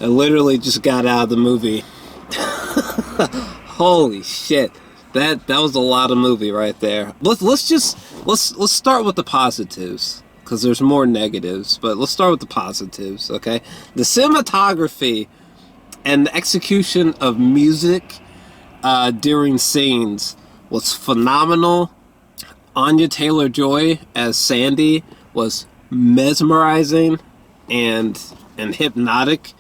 I literally just got out of the movie. Holy shit. That was a lot of movie right there. Let's start with the positives, because there's more negatives, but let's start with the positives, okay? The cinematography and the execution of music during scenes was phenomenal. Anya Taylor-Joy as Sandy was mesmerizing and hypnotic.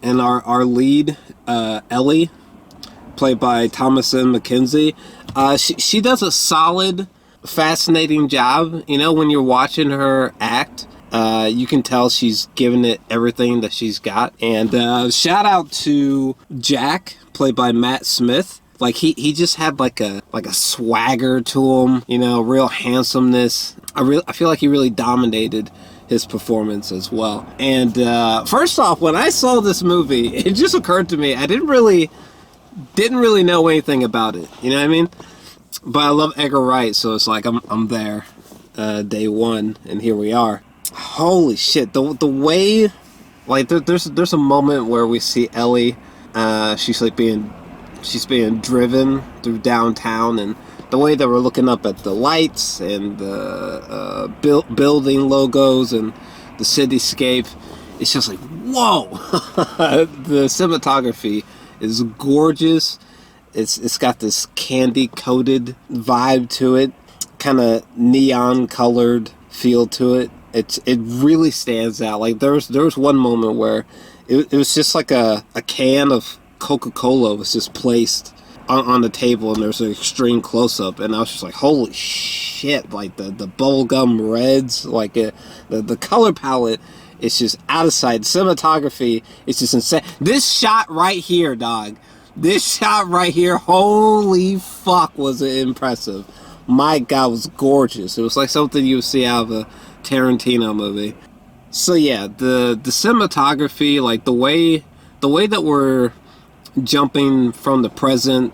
And our lead, Ellie, played by Thomasin McKenzie, she does a solid, fascinating job. You know, when you're watching her act, you can tell she's giving it everything that she's got. And shout out to Jack, played by Matt Smith. Like he just had like a swagger to him, you know, real handsomeness. I feel like he really dominated his performance as well. And first off, when I saw this movie, it just occurred to me I didn't really know anything about it. You know what I mean? But I love Edgar Wright, so it's like I'm there, day one, and here we are. Holy shit! The way, like, there's a moment where we see Ellie, she's being driven through downtown, and the way that we're looking up at the lights and the building logos and the cityscape, it's just like, whoa! The cinematography is gorgeous. It's got this candy coated vibe to it, kind of neon colored feel to it. It really stands out. Like there was one moment where it was just like a can of Coca-Cola was just placed on the table, and there's an extreme close-up, and I was just like, holy shit, like the bubblegum reds, like the color palette is just out of sight. Cinematography is just insane. This shot right here, dog, holy fuck, was it impressive. My God, it was gorgeous. It was like something you would see out of a Tarantino movie. So yeah, the cinematography, like the way that we're jumping from the present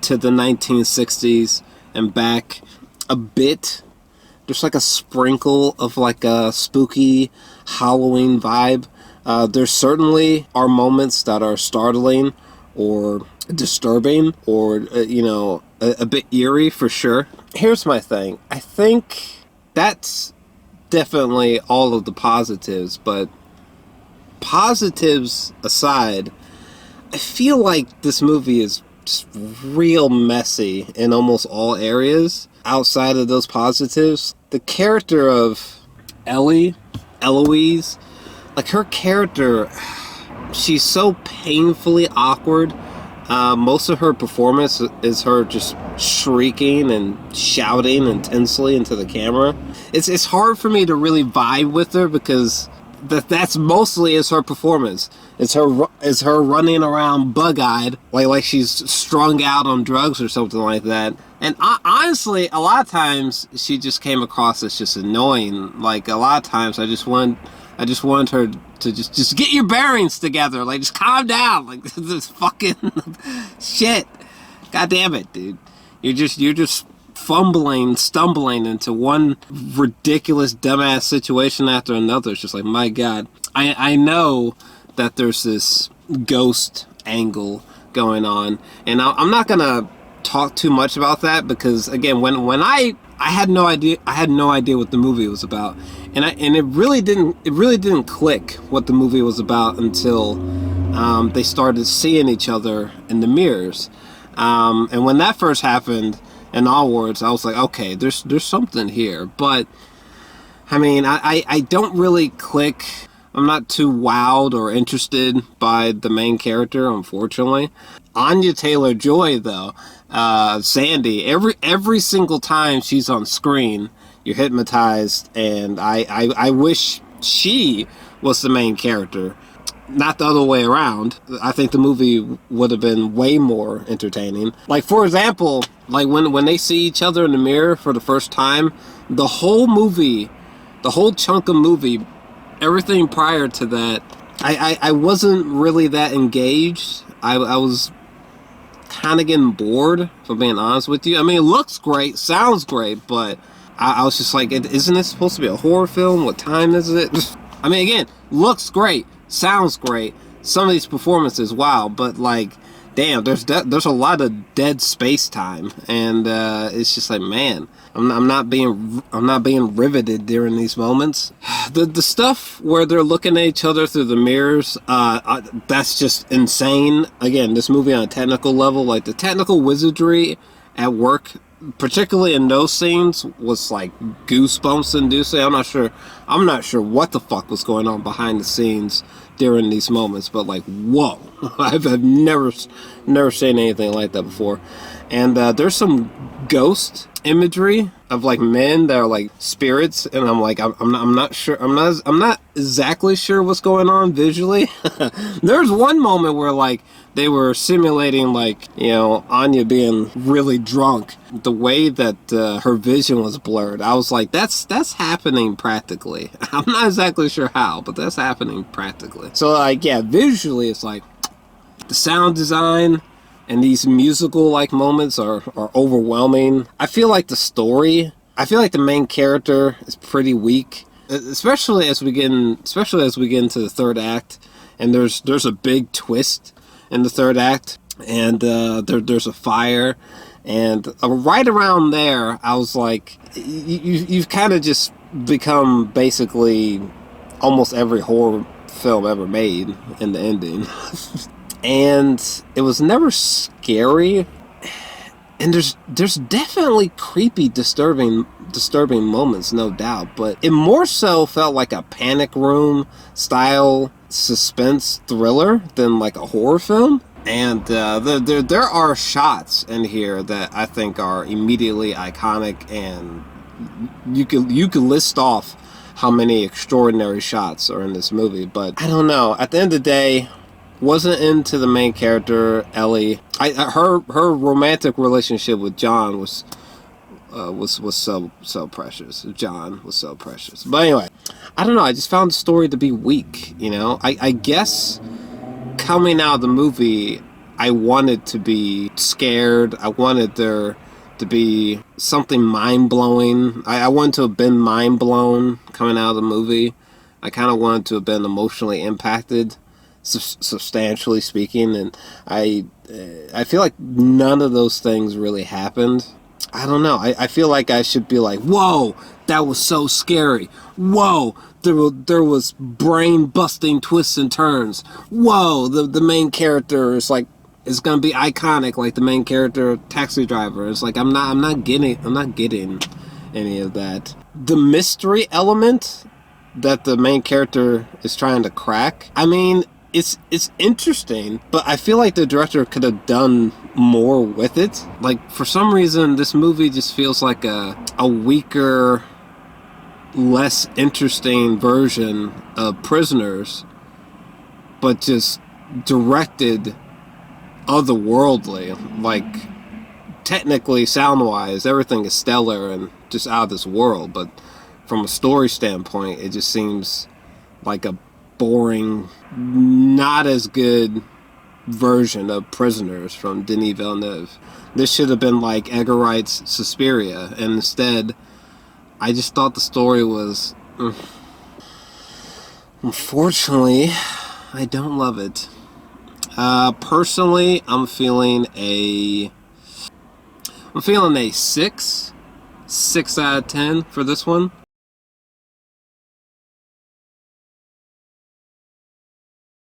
to the 1960s and back a bit. There's like a sprinkle of like a spooky Halloween vibe. There certainly are moments that are startling or disturbing or, a bit eerie for sure. Here's my thing. I think that's definitely all of the positives, but positives aside, I feel like this movie is just real messy in almost all areas outside of those positives. The character of Eloise, like her character, she's so painfully awkward. Most of her performance is her just shrieking and shouting intensely into the camera. It's hard for me to really vibe with her because that's mostly is her performance. It's her running around bug-eyed like she's strung out on drugs or something like that. And honestly, a lot of times she just came across as just annoying. Like a lot of times I just wanted her to just get your bearings together. Like just calm down. Like this fucking shit. God damn it, dude. You're just stumbling into one ridiculous dumbass situation after another. It's just like, my God. I know that there's this ghost angle going on, and I'm not gonna talk too much about that because again, when I had no idea what the movie was about, and it really didn't click what the movie was about until they started seeing each other in the mirrors, and when that first happened, in all words, I was like, okay, there's something here. But I mean, I don't really click. I'm not too wowed or interested by the main character, unfortunately. Anya Taylor-Joy, though, Sandy, every single time she's on screen, you're hypnotized, and I wish she was the main character, not the other way around. I think the movie would have been way more entertaining. Like, for example, like when they see each other in the mirror for the first time, the whole chunk of movie, everything prior to that, I wasn't really that engaged. I was kind of getting bored, if I'm being honest with you. I mean, it looks great, sounds great, but I was just like, isn't this supposed to be a horror film? What time is it? I mean, again, looks great, sounds great, some of these performances, wow, but like, damn, there's a lot of dead space time, and it's just like, man, I'm not being riveted during these moments. The stuff where they're looking at each other through the mirrors, that's just insane. Again, this movie on a technical level, like the technical wizardry at work, particularly in those scenes, was like goosebumps inducing. I'm not sure what the fuck was going on behind the scenes during these moments, but like, whoa. I've never seen anything like that before. And there's some ghost imagery of like men that are like spirits, and I'm like, I'm not sure, I'm not exactly sure what's going on visually. There's one moment where like they were simulating, like, you know, Anya being really drunk. The way that her vision was blurred, I was like, that's happening practically. I'm not exactly sure how, but that's happening practically. So like, yeah, visually it's like the sound design and these musical like moments are overwhelming. I feel like the main character is pretty weak, especially as we get into the third act, and there's a big twist in the third act, and there's a fire, and right around there I was like, you've kind of just become basically almost every horror film ever made in the ending. And it was never scary, and there's definitely creepy, disturbing moments, no doubt, but it more so felt like a panic room style suspense thriller than like a horror film. And there are shots in here that I think are immediately iconic, and you could list off how many extraordinary shots are in this movie. But I don't know, at the end of the day, wasn't into the main character, Ellie. Her romantic relationship with John was so precious. John was so precious. But anyway, I don't know, I just found the story to be weak, you know? I guess coming out of the movie, I wanted to be scared. I wanted there to be something mind-blowing. I wanted to have been mind-blown coming out of the movie. I kind of wanted to have been emotionally impacted, substantially speaking, and I feel like none of those things really happened. I don't know. I feel like I should be like, whoa, that was so scary. Whoa, there was brain-busting twists and turns. Whoa, the main character is gonna be iconic, like the main character Taxi Driver. It's like I'm not getting any of that. The mystery element that the main character is trying to crack, I mean, it's interesting, but I feel like the director could have done more with it. Like, for some reason, this movie just feels like a weaker, less interesting version of Prisoners, but just directed otherworldly. Like, technically, sound-wise, everything is stellar and just out of this world, but from a story standpoint, it just seems like a boring, not as good version of Prisoners from Denis Villeneuve. This should have been like Edgar Wright's Suspiria, and instead, I just thought the story was... Unfortunately, I don't love it. Personally, I'm feeling a 6 out of 10 for this one.